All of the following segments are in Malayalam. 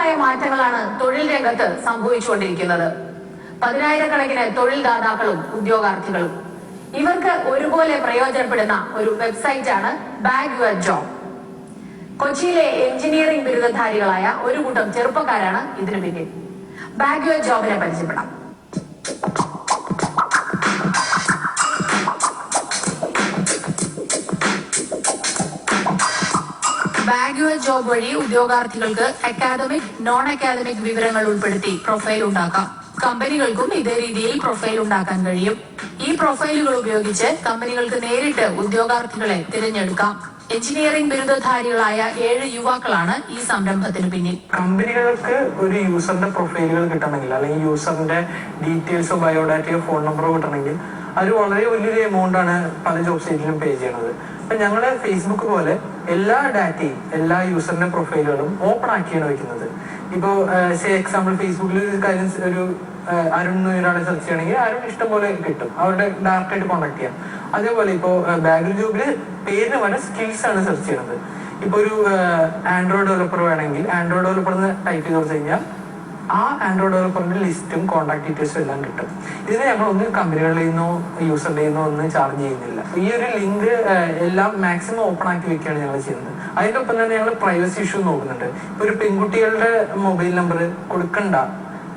ഗുണകരമായ മാറ്റങ്ങളാണ് തൊഴിൽ രംഗത്ത് സംഭവിച്ചുകൊണ്ടിരിക്കുന്നത്. പതിനായിരക്കണക്കിന് തൊഴിൽ ദാതാക്കളും ഉദ്യോഗാർത്ഥികളും ഇവർക്ക് ഒരുപോലെ പ്രയോജനപ്പെടുന്ന ഒരു വെബ്സൈറ്റാണ് ബാഗ് യുവർ ജോബ്. കൊച്ചിയിലെ എഞ്ചിനീയറിംഗ് ബിരുദധാരികളായ ഒരു കൂട്ടം ചെറുപ്പക്കാരാണ് ഇതിനു പിന്നിൽ. ബാഗ് യുവർ ജോബിനെ പരിചയപ്പെടാം. ബാഗ് യുവർ ജോബ് വഴി ഉദ്യോഗാർത്ഥികൾക്ക് അക്കാദമിക്, നോൺ അക്കാദമിക് വിവരങ്ങൾ ഉൾപ്പെടുത്തി പ്രൊഫൈൽ ഉണ്ടാക്കാം. കമ്പനികൾക്കും ഇതേ രീതിയിൽ പ്രൊഫൈൽ ഉണ്ടാക്കാൻ കഴിയും. ഈ പ്രൊഫൈലുകൾ ഉപയോഗിച്ച് കമ്പനികൾക്ക് നേരിട്ട് ഉദ്യോഗാർത്ഥികളെ തിരഞ്ഞെടുക്കാം. എഞ്ചിനീയറിംഗ് ബിരുദധാരികളായ 7 യുവാക്കളാണ് ഈ സംരംഭത്തിന് പിന്നിൽ. കമ്പനികൾക്ക് ഒരു യൂസറിന്റെ പ്രൊഫൈലുകൾ കിട്ടണമെങ്കിൽ, അല്ലെങ്കിൽ യൂസറിന്റെ ഡീറ്റെയിൽസോ ബയോഡാറ്റയോ ഫോൺ നമ്പറോ കിട്ടണമെങ്കിൽ അത് വളരെ വലിയൊരു എമൗണ്ട് ആണ് പല ജോബ് സൈറ്റിലും പേ ചെയ്യണത്. അപ്പൊ ഞങ്ങള് ഫേസ്ബുക്ക് പോലെ എല്ലാ ഡാറ്റയും, എല്ലാ യൂസറിന്റെ പ്രൊഫൈലുകളും ഓപ്പൺ ആക്കിയാണ് വെക്കുന്നത്. ഇപ്പോ എക്സാമ്പിൾ ഫേസ്ബുക്കിൽ ഒരു കാര്യം, ഒരു അരുൺ ഒരാളെ സെർച്ച് ചെയ്യണമെങ്കിൽ അരുൺ ഇഷ്ടം പോലെ കിട്ടും, അവരുടെ ഡയറക്റ്റ് ആയിട്ട് കോൺടാക്ട് ചെയ്യാം. അതേപോലെ ഇപ്പോ ബാഗ് ജോബില് പേരിന് വേണ്ട സ്കിൽസ് ആണ് സെർച്ച് ചെയ്യുന്നത്. ഇപ്പൊ ഒരു ആൻഡ്രോയിഡ് ഡെവലപ്പർ വേണമെങ്കിൽ ആൻഡ്രോയിഡ് ഡെവലപ്പർ എന്ന് ടൈപ്പ് ചെയ്ത് കൊടുത്തു കഴിഞ്ഞാൽ ആ ആൻഡ്രോയിഡ് ഡെവലപ്പറിന്റെ ലിസ്റ്റും കോൺടാക്ട് ഡീറ്റെയിൽസും എല്ലാം കിട്ടും. ഇതിന് ഞങ്ങളൊന്ന് കമ്പനികളിൽ നിന്നോ യൂസറിൽ നിന്നോ ഒന്നും ചാർജ് ചെയ്യുന്നില്ല. ഈ ഒരു ലിങ്ക് എല്ലാം മാക്സിമം ഓപ്പൺ ആക്കി വെക്കുകയാണ് ഞങ്ങൾ ചെയ്യുന്നത്. അതിന്റെ ഒപ്പം തന്നെ ഞങ്ങൾ പ്രൈവസി ഇഷ്യൂ നോക്കുന്നുണ്ട്. ഇപ്പൊ ഒരു പെൺകുട്ടികളുടെ മൊബൈൽ നമ്പർ കൊടുക്കണ്ട,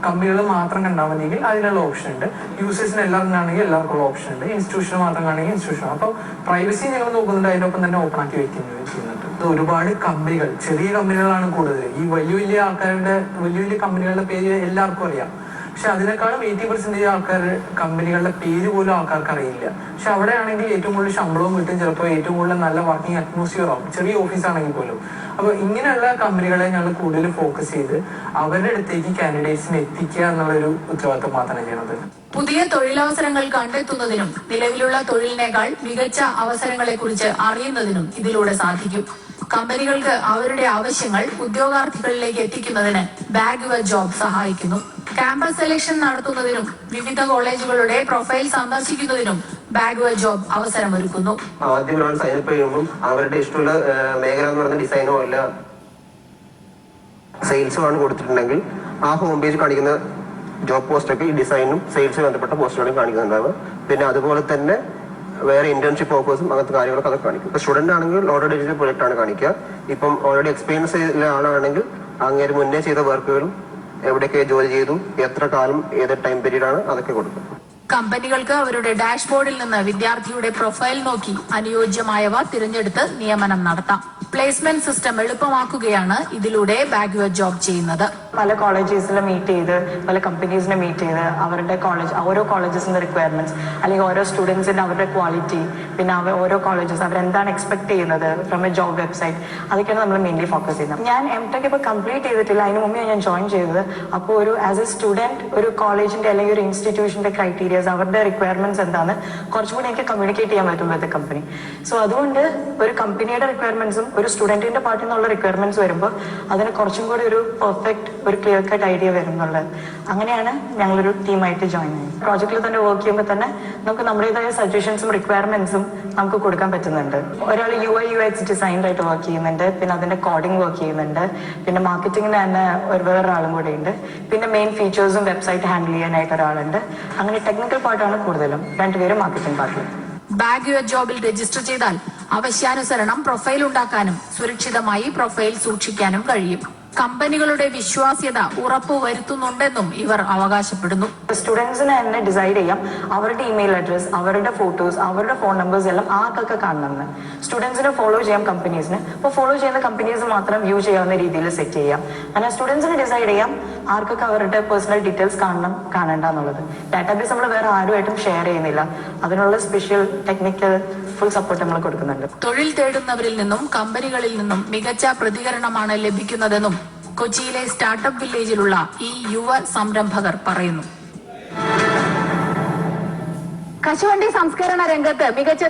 കമ്പനികൾ മാത്രം കണ്ടാൽ മതിയെങ്കിൽ അതിനുള്ള ഓപ്ഷൻ ഉണ്ട്. യൂസേഴ്സിന് എല്ലാവർക്കും ആണെങ്കിൽ എല്ലാവർക്കുള്ള ഓപ്ഷൻ ഉണ്ട്. ഇൻസ്റ്റിറ്റ്യൂഷൻ മാത്രം ആണെങ്കിൽ ഇൻസ്റ്റിറ്റ്യൂഷൻ. അപ്പൊ പ്രൈവസി ഞങ്ങൾ നോക്കുന്നുണ്ട്, അതിനൊപ്പം തന്നെ ഓപ്പൺ ആക്കി ചെയ്യുന്നുണ്ട്. ഒരുപാട് കമ്പനികൾ, ചെറിയ കമ്പനികളാണ് കൂടുതൽ. ഈ വലിയ വലിയ ആൾക്കാരുടെ, വലിയ വലിയ കമ്പനികളുടെ പേര് എല്ലാവർക്കും അറിയാം. പക്ഷെ അതിനേക്കാളും 80% ആൾക്കാർ, കമ്പനികളുടെ പേര് പോലും ആൾക്കാർക്ക് അറിയില്ല. പക്ഷെ അവിടെ ആണെങ്കിൽ ഏറ്റവും കൂടുതൽ ശമ്പളവും കിട്ടും, ചിലപ്പോൾ ഏറ്റവും കൂടുതൽ നല്ല വർക്കിംഗ് അറ്റ്മോസ്ഫിയർ ആവും, ചെറിയ ഓഫീസ് ആണെങ്കിൽ പോലും. അപ്പൊ ഇങ്ങനെയുള്ള കമ്പനികളെ ഞങ്ങൾ കൂടുതൽ ഫോക്കസ് ചെയ്ത് അവരുടെ അടുത്തേക്ക് കാൻഡിഡേറ്റ്സിനെ എത്തിക്കുക എന്നുള്ളൊരു ഉത്തരവാദിത്വം മാത്രമാണ് ചെയ്യുന്നത്. പുതിയ തൊഴിലവസരങ്ങൾ കണ്ടെത്തുന്നതിനും നിലവിലുള്ള തൊഴിലിനേക്കാൾ മികച്ച അവസരങ്ങളെ കുറിച്ച് അറിയുന്നതിനും ഇതിലൂടെ സാധിക്കും. കമ്പനികൾക്ക് അവരുടെ ആവശ്യങ്ങൾ ഉദ്യോഗാർത്ഥികളിലേക്ക് എത്തിക്കുന്നതിന് ബാഗ് യുവർ ജോബ് സഹായിക്കുന്നു. ക്യാമ്പസ് സെലക്ഷൻ നടത്തുന്നതിനും വിവിധ കോളേജുകളുടെ പ്രൊഫൈൽ സന്ദർശിക്കുന്നതിനും ബാഗ് യുവർ ജോബ് അവസരമൊരുക്കുന്നു. ആദ്യം ഒരാൾ സൈനപ്പ് ചെയ്യുമ്പോൾ അവരുടെ ഇഷ്ടമുള്ള മേഖല എന്ന് പറയുന്ന ഡിസൈനോ അല്ല സെയിൽസോ ആണ് കൊടുത്തിട്ടുണ്ടെങ്കിൽ ആ ഹോം പേജ് കാണിക്കുന്ന ജോബ് പോസ്റ്റൊക്കെ ഈ ഡിസൈനും സെയിൽസും ബന്ധപ്പെട്ട പോസ്റ്റുകളും കാണിക്കുന്നുണ്ടാവും. പിന്നെ അതുപോലെ തന്നെ വേറെ ഇന്റേൺഷിപ്പ് ഓഫേഴ്സും അങ്ങനത്തെ കാര്യങ്ങളൊക്കെ അതൊക്കെ കാണിക്കും. ഇപ്പൊ സ്റ്റുഡന്റ് ആണെങ്കിൽ ഓൾറെഡി ചെയ്ത പ്രൊജക്ട് ആണ് കാണിക്കുക. ഇപ്പം ഓൾറെഡി എക്സ്പീരിയൻസ് ചെയ്ത ആളാണെങ്കിൽ അങ്ങേര് മുന്നേ ചെയ്ത വർക്കുകളും എവിടെയൊക്കെ ജോലി ചെയ്തു, എത്ര കാലം, ഏത് ടൈം പീരീഡ് ആണ്, അതൊക്കെ കൊടുക്കും. കമ്പനികൾക്ക് അവരുടെ ഡാഷ്ബോർഡിൽ നിന്ന് വിദ്യാർത്ഥിയുടെ പ്രൊഫൈൽ നോക്കി അനുയോജ്യമായവ തിരഞ്ഞെടുത്ത് നിയമനം നടത്താം. പ്ലേസ്മെന്റ് സിസ്റ്റം എളുപ്പമാക്കുകയാണ് ഇതിലൂടെ ബാഗ് യുവർ ജോബ് ചെയ്യുന്നത്. പല കോളേജസിൽ മീറ്റ് ചെയ്ത്, പല കമ്പനീസിനെ മീറ്റ് ചെയ്ത് അവരുടെ ഓരോ കോളേജസിന്റെ റിക്വയർമെന്റ്സ്, അല്ലെങ്കിൽ ഓരോ സ്റ്റുഡൻസിന്റെ അവരുടെ ക്വാളിറ്റി, പിന്നെ ഓരോ കോളേജസ് അവരെന്താണ് എക്സ്പെക്ട് ചെയ്യുന്നത് ഫ്രം എ ജോബ് വെബ്സൈറ്റ്, അതൊക്കെയാണ് നമ്മൾ മെയിൻലി ഫോക്കസ് ചെയ്യുന്നത്. ഞാൻ M.Tech ഇപ്പോൾ കംപ്ലീറ്റ് ചെയ്തിട്ടില്ല, അതിന് മുമ്പേ ഞാൻ ജോയിൻ ചെയ്തത്. അപ്പോൾ ഒരു ആസ് എ സ്റ്റുഡന്റ് ഒരു കോളേജിന്റെ അല്ലെങ്കിൽ ഒരു ഇൻസ്റ്റിറ്റ്യൂഷന്റെ ക്രൈറ്റീരിയസ്, അവരുടെ റിക്വയർമെന്റ്സ് എന്താണ് കുറച്ചും കൂടി എനിക്ക് കമ്മ്യൂണിക്കേറ്റ് ചെയ്യാൻ പറ്റും വിത്ത് കമ്പനി. സോ അതുകൊണ്ട് ഒരു കമ്പനിയുടെ റിക്വയർമെന്റ്സും ഒരു സ്റ്റുഡന്റിന്റെ പാർട്ടിൽ നിന്നുള്ള റിക്വയർമെന്റ്സ് വരുമ്പോൾ അതിന് കുറച്ചും കൂടി ഒരു പെർഫെക്റ്റ്, ഒരു ക്ലിയർ കട്ട് ഐഡിയ വരും എന്നുള്ളത്. അങ്ങനെയാണ് ഞങ്ങളൊരു ടീമായിട്ട് ജോയിൻ ചെയ്യുന്നത്. പ്രോജക്റ്റിൽ തന്നെ വർക്ക് ചെയ്യുമ്പോൾ തന്നെ നമുക്ക് നമ്മുടേതായ സജഷൻസും റിക്വയർമെന്റ്സും നമുക്ക് കൊടുക്കാൻ പറ്റുന്നുണ്ട്. ഒരാൾ UI UX ഡിസൈനറായിട്ട് വർക്ക് ചെയ്യുന്നുണ്ട്, പിന്നെ അതിന്റെ കോഡിംഗ് വർക്ക് ചെയ്യുന്നുണ്ട്, പിന്നെ മാർക്കറ്റിംഗിന് തന്നെ വേറൊരാളും കൂടെ ഉണ്ട്, പിന്നെ മെയിൻ ഫീച്ചേഴ്സും വെബ്സൈറ്റ് ഹാൻഡിൽ ചെയ്യാനായിട്ട് ഒരാളുണ്ട്. അങ്ങനെ ടെക്നിക്കൽ പാർട്ടാണ് കൂടുതലും, രണ്ടുപേരും മാർക്കറ്റിംഗ് പാർട്ടിൽ. ബാഗ് യുവർ ജോബിൽ രജിസ്റ്റർ ചെയ്താൽ ആവശ്യാനുസരണം പ്രൊഫൈൽ ഉണ്ടാക്കാനും സുരക്ഷിതമായി പ്രൊഫൈൽ സൂക്ഷിക്കാനും കഴിയും. കമ്പനികളുടെ വിശ്വാസ്യത ഉറപ്പുവരുത്തുന്നുണ്ടെന്നും ഇവർ അവകാശപ്പെടുന്നു. സ്റ്റുഡൻസിന് തന്നെ ഡിസൈഡ് ചെയ്യാം അവരുടെ ഇമെയിൽ അഡ്രസ്, അവരുടെ ഫോട്ടോസ്, അവരുടെ ഫോൺ നമ്പേഴ്സ് എല്ലാം ആർക്കൊക്കെ കാണണമെന്ന്. സ്റ്റുഡൻസിനെ ഫോളോ ചെയ്യാം കമ്പനീസിന്. അപ്പോൾ ഫോളോ ചെയ്യുന്ന കമ്പനീസ് മാത്രം വ്യൂ ചെയ്യാവുന്ന രീതിയിൽ സെറ്റ് ചെയ്യാം. അങ്ങനെ സ്റ്റുഡൻസിന് ഡിസൈഡ് ചെയ്യാം ആർക്കൊക്കെ അവരുടെ പേഴ്സണൽ ഡീറ്റെയിൽസ് കാണണം, കാണേണ്ട എന്നുള്ളത്. ഡാറ്റാബേസ് നമ്മൾ വേറെ ആരുമായിട്ടും ഷെയർ ചെയ്യുന്നില്ല. അതിനുള്ള സ്പെഷ്യൽ ടെക്നിക്കൽ ഫുൾ സപ്പോർട്ട് നമ്മൾ കൊടുക്കുന്നുണ്ട്. തൊഴിൽ തേടുന്നവരിൽ നിന്നും കമ്പനികളിൽ നിന്നും മികച്ച പ്രതികരണമാണ് ലഭിക്കുന്നതെന്നും കൊച്ചിയിലെ സ്റ്റാർട്ടപ്പ് വില്ലേജിലുള്ള ഈ യുവ സംരംഭകർ പറയുന്നു. കശുവണ്ടി സംസ്കരണ രംഗത്ത് മികച്ച